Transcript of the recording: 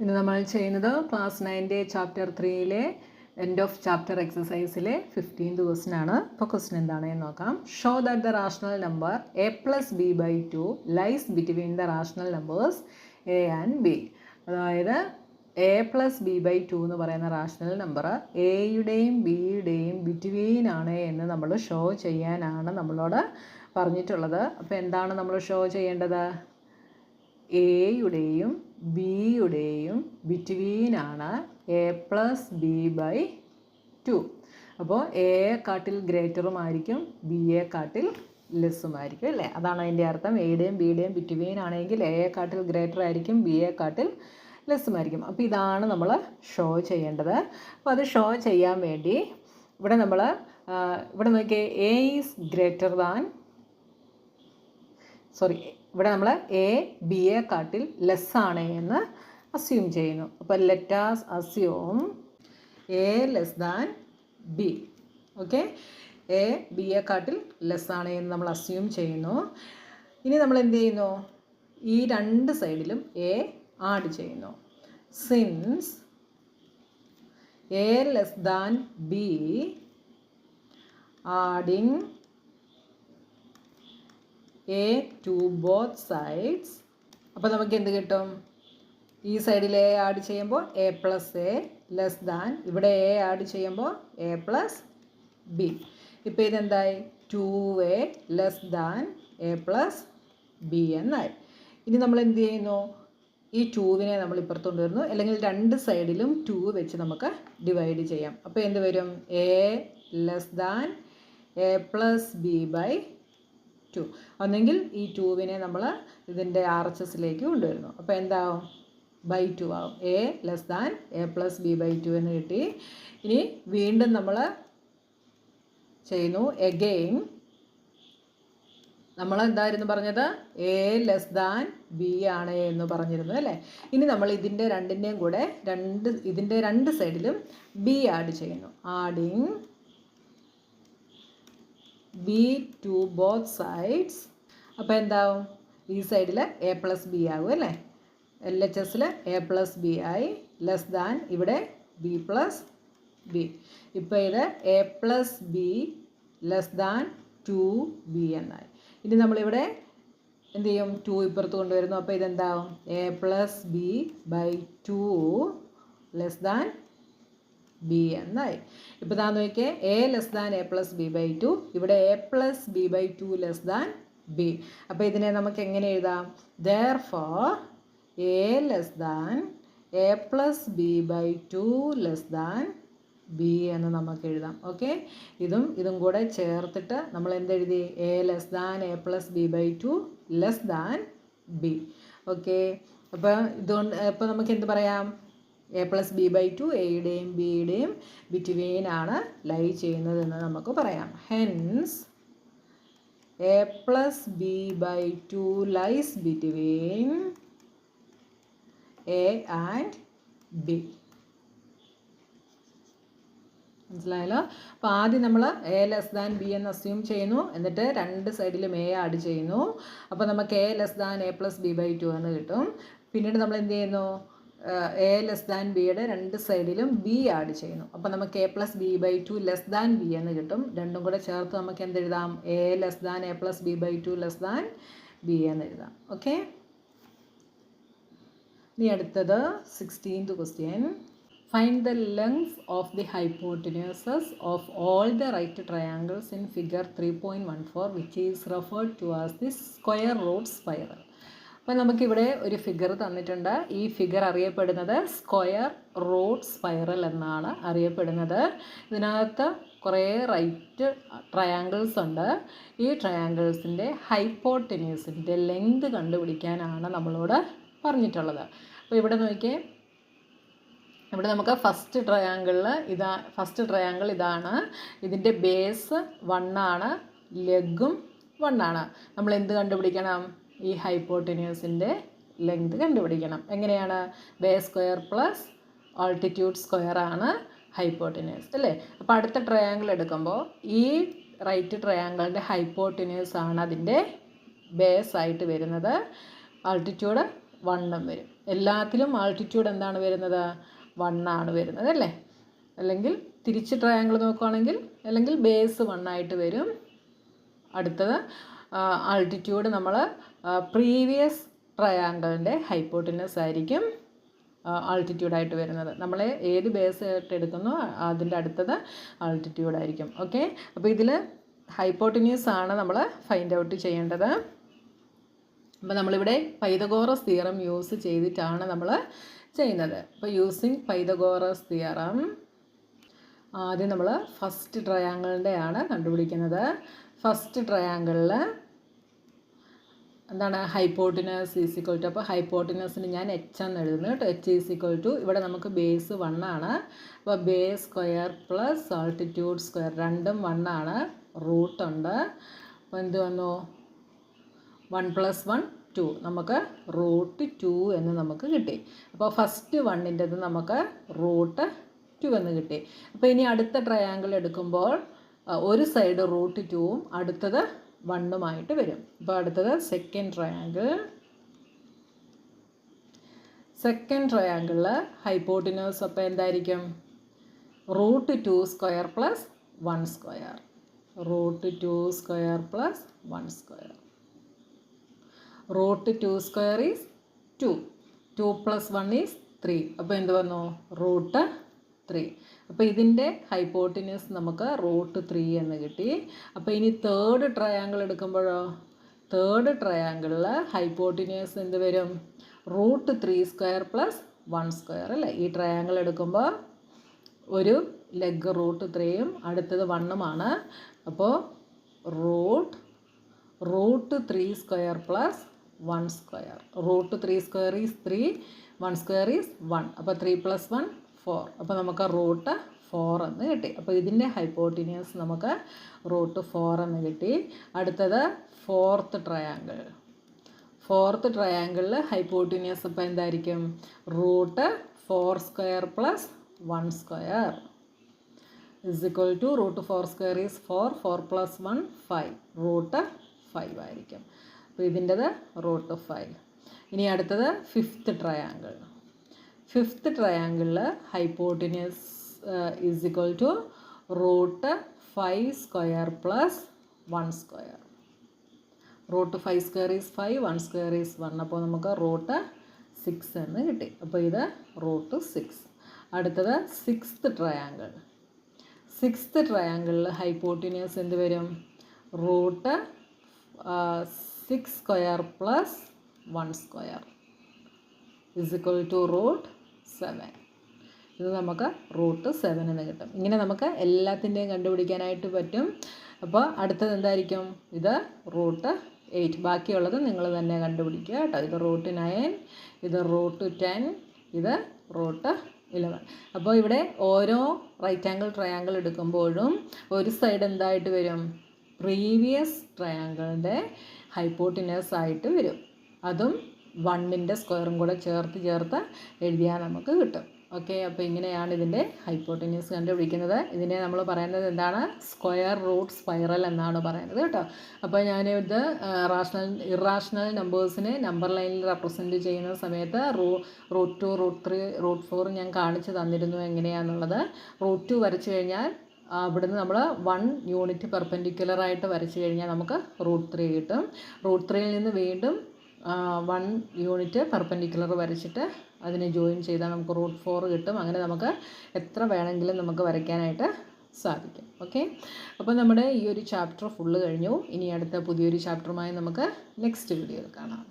ഇന്ന് നമ്മൾ ചെയ്യുന്നത് class 9 chapter 3 end of chapter എക്സസൈസിലെ 15th ക്വസ്റ്റ്യൻ ആണ്. ഇപ്പോൾ ക്വസ്റ്റ്യൻ എന്താണെന്ന് നോക്കാം. Show that the rational number a+b/2 lies between the rational numbers a and b. അതായത് a+b/2 എന്ന് പറയുന്ന റാഷണൽ നമ്പർ എയുടെയും ബിയുടെയും ബിറ്റ്വീൻ ആണ് എന്ന് നമ്മൾ ഷോ ചെയ്യാനാണ് നമ്മളോട് പറഞ്ഞിട്ടുള്ളത്. അപ്പോൾ എന്താണ് നമ്മൾ ഷോ ചെയ്യേണ്ടത്? എയുടെയും ബിയുടെയും ബിറ്റ്വീനാണ് a+b/2. അപ്പോൾ എയെക്കാട്ടിൽ ഗ്രേറ്ററുമായിരിക്കും ബിയെക്കാട്ടിൽ ലെസ്സുമായിരിക്കും അല്ലേ? അതാണ് അതിൻ്റെ അർത്ഥം. എയുടെയും ബിയുടെയും ബിറ്റ്വീൻ ആണെങ്കിൽ എയെക്കാട്ടിൽ ഗ്രേറ്റർ ആയിരിക്കും, ബിയെക്കാട്ടിൽ ലെസ്സുമായിരിക്കും. അപ്പോൾ ഇതാണ് നമ്മൾ ഷോ ചെയ്യേണ്ടത്. അപ്പോൾ അത് ഷോ ചെയ്യാൻ വേണ്ടി ഇവിടെ നോക്കിയേ, എ ഈസ് ഗ്രേറ്റർ ദാൻ ഇവിടെ നമ്മൾ എ ബിയെക്കാട്ടിൽ ലെസ്സാണ് എന്ന് അസ്യൂം ചെയ്യുന്നു. അപ്പോൾ let's assume a less than b. Okay, a ബിയെക്കാട്ടിൽ ലെസ്സാണ് എന്ന് നമ്മൾ അസ്യൂം ചെയ്യുന്നു. ഇനി നമ്മൾ എന്ത് ചെയ്യുന്നു? ഈ രണ്ട് സൈഡിലും എ ആഡ് ചെയ്യുന്നു. Since a less than b, adding a to both sides. അപ്പോൾ നമുക്ക് എന്ത് കിട്ടും? ഈ സൈഡിൽ എ ആഡ് ചെയ്യുമ്പോൾ a+a ലെസ് ദാൻ, ഇവിടെ എ ആഡ് ചെയ്യുമ്പോൾ a+b. ഇപ്പോൾ ഇതെന്തായി? 2a ലെസ് ദാൻ a+b എന്നായി. ഇനി നമ്മൾ എന്ത് ചെയ്യുന്നു? ഈ 2വിനെ നമ്മൾ ഇപ്പുറത്ത് കൊണ്ടുവരുന്നു, അല്ലെങ്കിൽ രണ്ട് സൈഡിലും 2 വെച്ച് നമുക്ക് ഡിവൈഡ് ചെയ്യാം. അപ്പോൾ എന്ത് വരും? a less than a+b/2. ഒന്നെങ്കിൽ ഈ 2വിനെ നമ്മൾ ഇതിൻ്റെ RHSലേക്ക് കൊണ്ടുവരുന്നു. അപ്പോൾ എന്താവും? /2 ആവും. a ലെസ് ദാൻ a+b/2 എന്ന് കിട്ടി. ഇനി വീണ്ടും നമ്മൾ ചെയ്യുന്നു. എഗെയിൻ നമ്മൾ എന്തായിരുന്നു പറഞ്ഞത്? a ലെസ് ദാൻ b ആണ് എന്ന് പറഞ്ഞിരുന്നു അല്ലേ? ഇനി നമ്മൾ ഇതിൻ്റെ രണ്ടിൻ്റെയും കൂടെ ഇതിൻ്റെ രണ്ട് സൈഡിലും b ആഡ് ചെയ്യുന്നു. Adding b to both sides. അപ്പോൾ എന്താവും? ഈ സൈഡിൽ a+b ആകും അല്ലേ? LHSൽ a+b ആയി, ലെസ് ദാൻ ഇവിടെ b+b. ഇപ്പോൾ ഇത് a+b ലെസ് ദാൻ 2b എന്നായി. ഇനി നമ്മളിവിടെ എന്ത് ചെയ്യും? 2 ഇപ്പുറത്ത് കൊണ്ടുവരുന്നു. അപ്പോൾ ഇതെന്താവും? a+b/2 ലെസ് ദാൻ b എന്നായി. ഇപ്പോൾ ഇതാ നോക്കിയേ, a ലെസ് ദാൻ a+b/2, ഇവിടെ a+b/2 ലെസ് ദാൻ b. അപ്പോൾ ഇതിനെ നമുക്ക് എങ്ങനെ എഴുതാം? therefore a less than a+b/2 less than b എന്ന് നമുക്ക് എഴുതാം. ഓക്കെ, ഇതും കൂടെ ചേർത്തിട്ട് നമ്മൾ എന്തെഴുതി? a less than a+b/2 less than b. Okay, അപ്പോൾ നമുക്ക് എന്ത് പറയാം? a+b/2 എയുടെയും ബിയുടെയും ബിറ്റ്വീൻ ആണ് ലൈ ചെയ്യുന്നതെന്ന് നമുക്ക് പറയാം. Hence a+b/2 lies between a and b. മനസ്സിലായല്ലോ? അപ്പോൾ ആദ്യം നമ്മൾ a ലെസ് ദാൻ b എന്ന് അസ്യൂം ചെയ്യുന്നു, എന്നിട്ട് രണ്ട് സൈഡിലും a ആഡ് ചെയ്യുന്നു. അപ്പോൾ നമുക്ക് a ലെസ് ദാൻ a+b/2 എന്ന് കിട്ടും. പിന്നീട് നമ്മൾ എന്ത് ചെയ്യുന്നു? a ലെസ് ദാൻ ബിയുടെ രണ്ട് സൈഡിലും b ആഡ് ചെയ്യുന്നു. അപ്പോൾ നമുക്ക് a+b/2 ലെസ് ദാൻ b എന്ന് കിട്ടും. രണ്ടും കൂടെ ചേർത്ത് നമുക്ക് എന്തെഴുതാം? a less than a+b/2 less than b എന്ന് എഴുതാം. ഓക്കെ, ഇനി അടുത്തത് 16th question. Find the length of the hypotenuses of all the right triangles in figure 3.14 which is referred to as the square root spiral. അപ്പോൾ നമുക്കിവിടെ ഒരു figure തന്നിട്ടുണ്ട്. ഈ figure അറിയപ്പെടുന്നത് സ്ക്വയർ റൂട്ട് സ്പൈറൽ എന്നാണ് അറിയപ്പെടുന്നത്. ഇതിനകത്ത് കുറേ റൈറ്റ് ട്രയാങ്കിൾസ് ഉണ്ട്. ഈ ട്രയാങ്കിൾസിൻ്റെ ഹൈപ്പോട്ടിന്യൂസിൻ്റെ ലെങ്ത് കണ്ടുപിടിക്കാനാണ് നമ്മളോട് പറഞ്ഞിട്ടുള്ളത്. അപ്പോൾ ഇവിടെ നോക്കിയേ, ഇവിടെ നമുക്ക് ഫസ്റ്റ് ട്രയാങ്കിൾ ഇതാണ്. ഇതിൻ്റെ ബേസ് 1 ആണ്, ലെഗും 1 ആണ്. നമ്മൾ എന്ത് കണ്ടുപിടിക്കണം? ഈ ഹൈപ്പോട്ടിന്യൂസിൻ്റെ ലെങ്ത് കണ്ടുപിടിക്കണം. എങ്ങനെയാണ്? Base square plus altitude square ആണ് ഹൈപ്പോട്ടിന്യൂസ് അല്ലേ? അപ്പോൾ അടുത്ത ട്രയാങ്കിൾ എടുക്കുമ്പോൾ ഈ റൈറ്റ് ട്രയാങ്കിളിൻ്റെ ഹൈപ്പോട്ടിന്യൂസ് ആണ് അതിൻ്റെ ബേസ് ആയിട്ട് വരുന്നത്. ആൾട്ടിറ്റ്യൂഡ് 1 വരും. എല്ലാത്തിലും ആൾട്ടിറ്റ്യൂഡ് എന്താണ് വരുന്നത്? 1 ആണ് വരുന്നത് അല്ലേ? അല്ലെങ്കിൽ തിരിച്ച് ട്രയാങ്കിൾ നോക്കുകയാണെങ്കിൽ അല്ലെങ്കിൽ ബേസ് 1 ആയിട്ട് വരും. അടുത്തത് ആൾട്ടിറ്റ്യൂഡ് നമ്മൾ പ്രീവിയസ് ട്രയാങ്കിളിൻ്റെ ഹൈപ്പോട്ടിനസ് ആയിരിക്കും ആൾട്ടിറ്റ്യൂഡായിട്ട് വരുന്നത്. നമ്മൾ ഏത് ബേസ് ആയിട്ട് എടുക്കുന്നോ അതിൻ്റെ അടുത്തത് ആൾട്ടിറ്റ്യൂഡായിരിക്കും. ഓക്കെ, അപ്പോൾ ഇതിൽ ഹൈപ്പോട്ടിന്യൂസ് ആണ് നമ്മൾ ഫൈൻഡ് ഔട്ട് ചെയ്യേണ്ടത്. അപ്പോൾ നമ്മളിവിടെ പൈതഗോറസ് തിയറം യൂസ് ചെയ്തിട്ടാണ് നമ്മൾ ചെയ്യുന്നത്. അപ്പോൾ യൂസിങ് പൈതഗോറസ് തിയറം ആദ്യം നമ്മൾ ഫസ്റ്റ് ട്രയാങ്കിളിൻ്റെയാണ് കണ്ടുപിടിക്കുന്നത്. ഫസ്റ്റ് ട്രയാങ്കിളിൽ എന്താണ്? ഹൈപ്പോട്ടിനസ് ഈസ് ഈക്വൽ ടു, അപ്പോൾ ഹൈപ്പോട്ടിനസിന് ഞാൻ എച്ച് എന്ന് എഴുതുന്നു കേട്ടോ. എച്ച് ഈസ് ഈക്വൽ ടു, ഇവിടെ നമുക്ക് ബേസ് 1 ആണ്. അപ്പോൾ base square plus altitude square, രണ്ടും 1 ആണ്. റൂട്ടുണ്ട്. അപ്പോൾ എന്ത് വന്നു? 1 + 1 2, നമുക്ക് √2 എന്ന് നമുക്ക് കിട്ടി. അപ്പോൾ ഫസ്റ്റ് 1ൻ്റെത് നമുക്ക് √2 എന്ന് കിട്ടി. അപ്പോൾ ഇനി അടുത്ത ട്രയാങ്കിൾ എടുക്കുമ്പോൾ ഒരു സൈഡ് √2ഉം അടുത്തത് 1ഉമായിട്ട് വരും. അപ്പോൾ അടുത്തത് സെക്കൻഡ് ട്രയാങ്കിൾ. സെക്കൻഡ് ട്രയാങ്കിളിൽ ഹൈപ്പോട്ടിനസ് അപ്പോൾ എന്തായിരിക്കും? √2 square plus 1 square, √2 square plus 1 square. √2 square is 2, 2 + 1 is 3. അപ്പോൾ എന്ത് വന്നു? √3. അപ്പോൾ ഇതിൻ്റെ ഹൈപ്പോട്ടിനസ് നമുക്ക് √3 എന്ന് കിട്ടി. അപ്പോൾ ഇനി തേർഡ് ട്രയാങ്കിൾ എടുക്കുമ്പോഴോ, തേർഡ് ട്രയാങ്കിളിൽ ഹൈപ്പോട്ടിനസ് എന്ത് വരും? √3 സ്ക്വയർ പ്ലസ് 1 സ്ക്വയർ അല്ലേ? ഈ ട്രയാങ്കിൾ എടുക്കുമ്പോൾ ഒരു ലെഗ് √3ഉം അടുത്തത് 1ഉമാണ്. അപ്പോൾ √3 square plus 1 square. √3 square is 3, 1 square is 1. അപ്പോൾ 3 + 1 4. അപ്പോൾ നമുക്ക് √4 എന്ന് കിട്ടി. അപ്പോൾ ഇതിൻ്റെ ഹൈപ്പോട്ടിനസ് നമുക്ക് √4 എന്ന് കിട്ടി. അടുത്തത് ഫോർത്ത് ട്രയാങ്കിൾ. ഫോർത്ത് ട്രയാങ്കിളിൽ ഹൈപ്പോട്ടിനസ് അപ്പോൾ എന്തായിരിക്കും? √4 square plus 1 square is equal to √4 square is 4, 4 + 1 5, √5 ആയിരിക്കും. അപ്പോൾ ഇതിൻ്റെത് √5. ഇനി അടുത്തത് ഫിഫ്ത്ത് ട്രയാങ്കിൾ. ഫിഫ്ത്ത് ട്രയാങ്കിളിൽ hypotenuse is equal to √5 square plus 1 square. √5 square is 5, 1 square is 1. അപ്പോൾ നമുക്ക് √6 എന്ന് കിട്ടി. അപ്പോൾ ഇത് √6. അടുത്തത് സിക്സ്ത് ട്രയാങ്കിൾ. സിക്സ്ത് ട്രയാങ്കിളിൽ ഹൈപ്പോട്ടിനസ് എന്ത് വരും? √6 square plus 1 square is equal to √7. ഇത് നമുക്ക് √7 എന്ന് കിട്ടും. ഇങ്ങനെ നമുക്ക് എല്ലാത്തിൻ്റെയും കണ്ടുപിടിക്കാനായിട്ട് പറ്റും. അപ്പോൾ അടുത്തത് എന്തായിരിക്കും? ഇത് √8. ബാക്കിയുള്ളത് നിങ്ങൾ തന്നെ കണ്ടുപിടിക്കുക കേട്ടോ. ഇത് √9, ഇത് √10, ഇത് √11. അപ്പോൾ ഇവിടെ ഓരോ റൈറ്റ് ആംഗിൾ ട്രയാങ്കിൾ എടുക്കുമ്പോഴും ഒരു സൈഡ് എന്തായിട്ട് വരും? പ്രീവിയസ് ട്രയാങ്കിളിൻ്റെ ഹൈപ്പോട്ടിനസ് ആയിട്ട് വരും. അതും 1ൻ്റെ സ്ക്വയറും കൂടെ ചേർത്ത് എഴുതിയാൽ നമുക്ക് കിട്ടും. ഓക്കെ, അപ്പോൾ ഇങ്ങനെയാണ് ഇതിൻ്റെ ഹൈപ്പോട്ടിനസ് കണ്ടുപിടിക്കുന്നത്. ഇതിനെ നമ്മൾ പറയുന്നത് എന്താണ്? സ്ക്വയർ റൂട്ട് സ്പൈറൽ എന്നാണ് പറയുന്നത് കേട്ടോ. അപ്പോൾ ഞാനിത് ഇറാഷണൽ നമ്പേഴ്സിനെ നമ്പർ ലൈനിൽ റെപ്രസെൻറ്റ് ചെയ്യുന്ന സമയത്ത് √2, √3, √4 ഞാൻ കാണിച്ച് തന്നിരുന്നു എങ്ങനെയാണെന്നുള്ളത്. √2 വരച്ചു കഴിഞ്ഞാൽ അവിടുന്ന് നമ്മൾ 1 യൂണിറ്റ് പെർപെൻഡിക്കുലറായിട്ട് വരച്ചു കഴിഞ്ഞാൽ നമുക്ക് √3 കിട്ടും. √3യിൽ നിന്ന് വീണ്ടും 1 യൂണിറ്റ് പെർപെൻഡിക്കുലർ വരച്ചിട്ട് അതിനെ ജോയിൻ ചെയ്താൽ നമുക്ക് √4 കിട്ടും. അങ്ങനെ നമുക്ക് എത്ര വേണമെങ്കിലും നമുക്ക് വരയ്ക്കാനായിട്ട് സാധിക്കും. ഓക്കെ, അപ്പോൾ നമ്മുടെ ഈ ഒരു ചാപ്റ്റർ ഫുള്ള് കഴിഞ്ഞു. ഇനി അടുത്ത പുതിയൊരു ചാപ്റ്ററുമായി നമുക്ക് നെക്സ്റ്റ് വീഡിയോയിൽ കാണാം.